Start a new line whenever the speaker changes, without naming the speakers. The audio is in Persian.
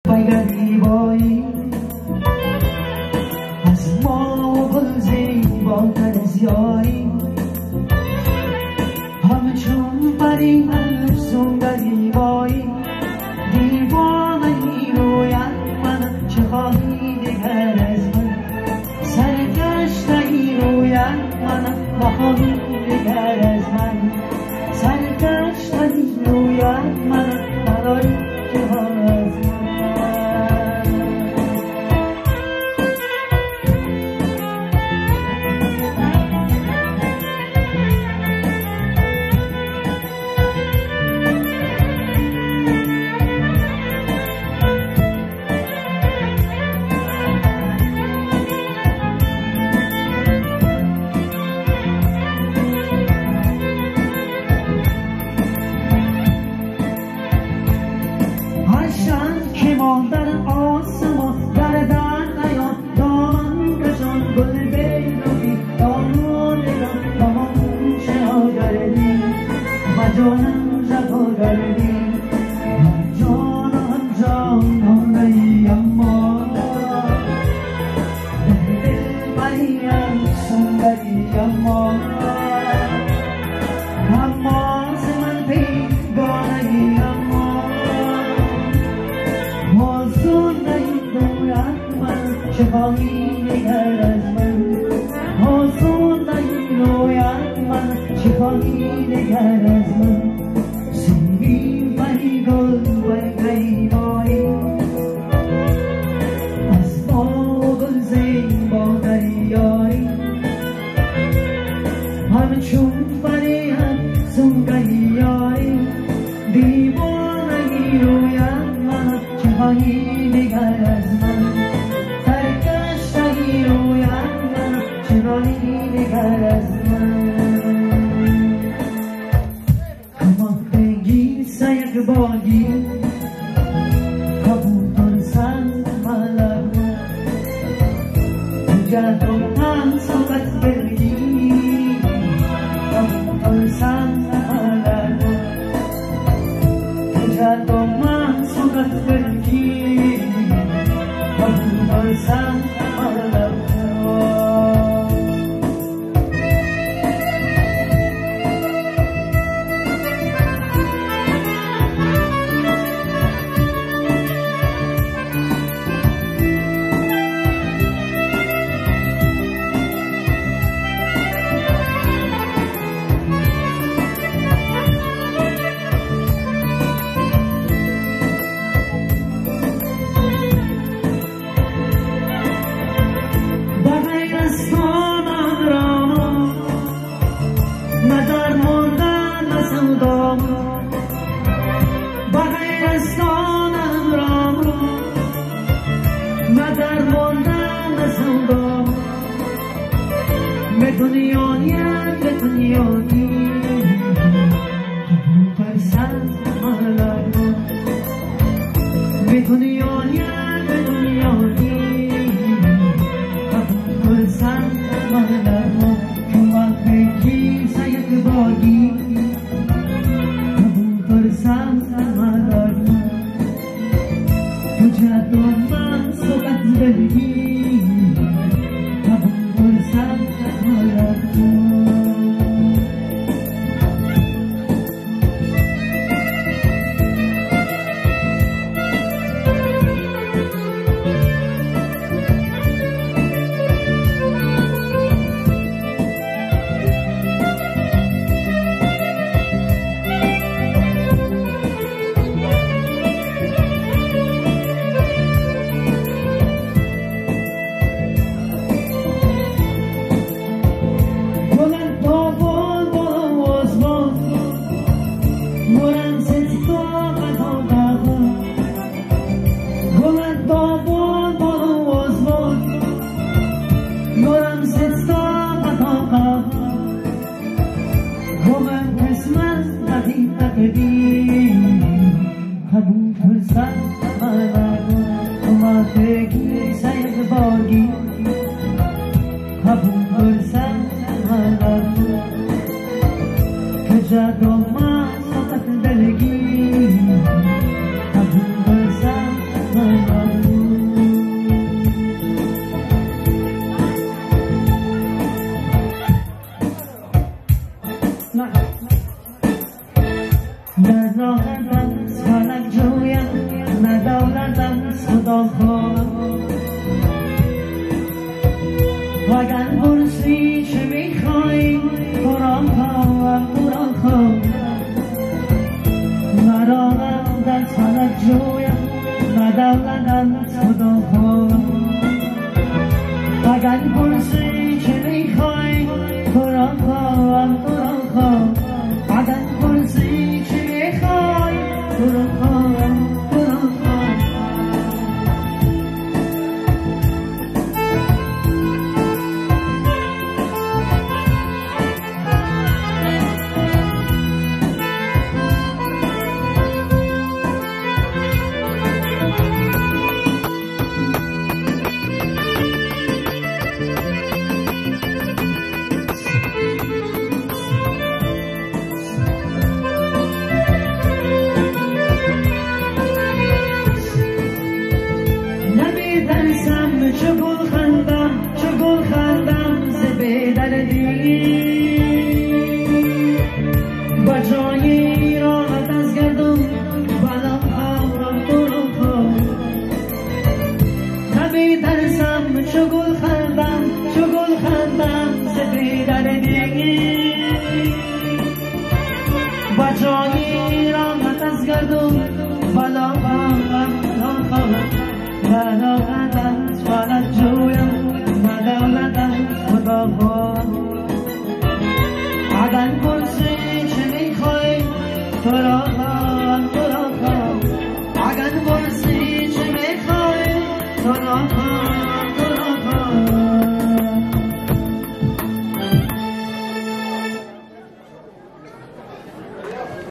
زیبایی از ما و گل زیباتر از یاری همه چون پری افسون زیبایی دیوانه رویت من چه خواهی دیگر از من سرگشته رویت من نخواهی دیگر از من سرگشته رویت من نداری جهان از من در آسمان در دریا دامن کشان گل بیروی دامون دامون شنا کردی و جانم جفا کردی جانم نی اما دل مریم سندری اما من بیگانه اما موضوع نیرویت من چه خواهی دیگر از من موضوع نیرویت من چه خواهی دیگر از من سیبی پری گل و گریبایی از ما گل زیبا دریایی همه چون پری افسون گریایی دیوانه رویت من چه خواهی دیگر از من سرگشته رویت من چه خواهی دیگر از من کمان بگیر سیک بادی کبوتر سند ملک جد و هم صحبت بگیر کبوتر سند ملک جد و هم صحبت بگیر کبوتر سند ملک دنیایت دنیایی کبوتر سند ملک به دنیایت دنیایی کبوتر سند ملک کمان بگیر سیک بادی کبوتر سند ملک جد و من صحبت بگیر کبوتر سند کبوتر سند ملک کمان بگیر سیک بادی کبوتر سند ملک که جد و من صحبت بگیر کبوتر سند ملک خدا خواهم وگر پرسی چه میخوای تو را خواهم ندارم در سرت جویم ندارم خدا خواهم وگر پرسی چه میخوای تو را خواهم وگر پرسی چه میخوای تو را خواهم چه گل خندم ز بی‌دردی با جای ایرانت از گردون بلام خواهم تو رو خواهم نمی‌ترسم چه گل خندم ز بی‌دردی با جای ایرانت از گردون بلام خواهم ندارم سوالت جویم ندارم خدا خواهم اگر پرسی چه میخوای تو را خواهم اگر پرسی چه میخوای تو را خواهم